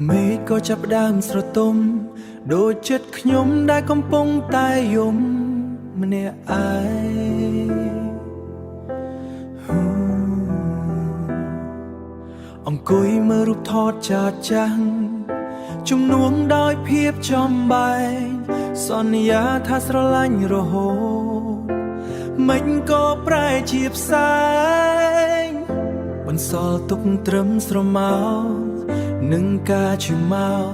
មេឃក៏ចាប់ផ្ដើមស្រទុំដូចចិត្តខ្ញុំដែលកំពុងតែយំម្នាក់ឯងអង្គុយមើលរូបថតចាស់ចាស់ជំនួងដោយភាពចំបែងសន្យាថាស្រឡាញ់រហូតមិនក៏ប្រែជាផ្សែងបន្សល់ទុកត្រឹមស្រមោលនឹងការឈឺមក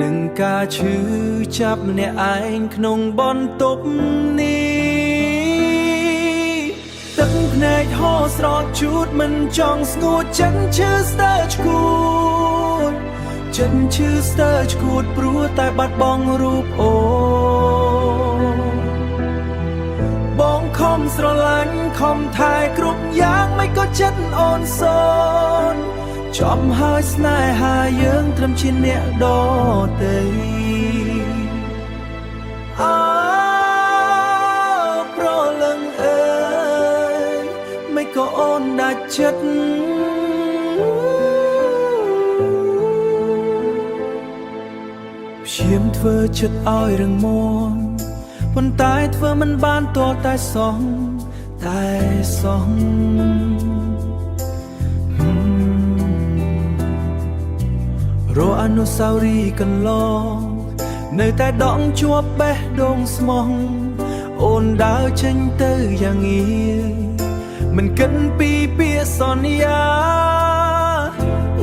នឹងការឈឺចាប់ម្នាក់ឯងក្នុងបន្ទប់នេះទឹកភ្នែកហូរស្រោចជូតមិនចង់ស្ងួតចិត្តឈឺស្ទើរឈួតចិត្តឈឺស្ទើរឈួតព្រោះតែបាត់បង់រូបអូបងខំស្រឡាញ់ខំថែគ្រប់យ៉ាងមិនក៏ចិត្តអូនសូនចប់ហើយស្នេហាយើងត្រឹមជាអ្នកដទៃប្រលឹងអើយមិនក៏អូនដាច់ចិត្តព្យាយាមធ្វើចិត្តឲ្យរឹងមាំប៉ុន្តែធ្វើមិនបានទាល់តែសោះរកអនុស្សាវរីយ៍កន្លងនៅតែដងជាប់បេះដូងស្មោះអូនដើរចេញទៅយ៉ាងងាយមិនគិតពីពាក្យសន្យា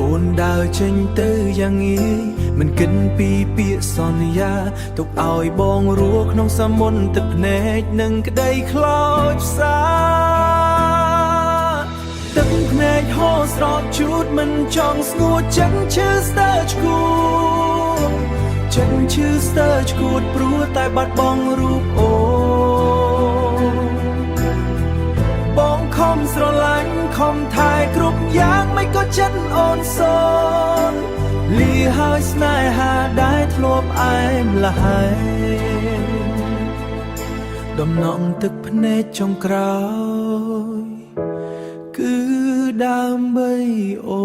អូនដើរចេញទៅយ៉ាងងាយមិនគិតពីពាក្យសន្យាទុកឲ្យបងរស់ក្នុងសមុទ្រទឹកភ្នែកនិងក្តីខ្លោចផ្សាទឹកភ្នែកហូរស្រោចជូតមិនចង់ស្ងួតចិត្តឈឺស្ទើរឈួតចិត្តឈឺស្ទើរឈួតព្រោះតែបាត់បង់រូបអូបងខំស្រឡាញ់ខំថែគ្រប់យ៉ាងមិនក៏ចិត្តអូនសូនលីហើយស្នេហាដែលធ្លាប់អែមល្ហែងដំណក់ទឹកភ្នែកចុងក្រោយគឺដើម្បីអូ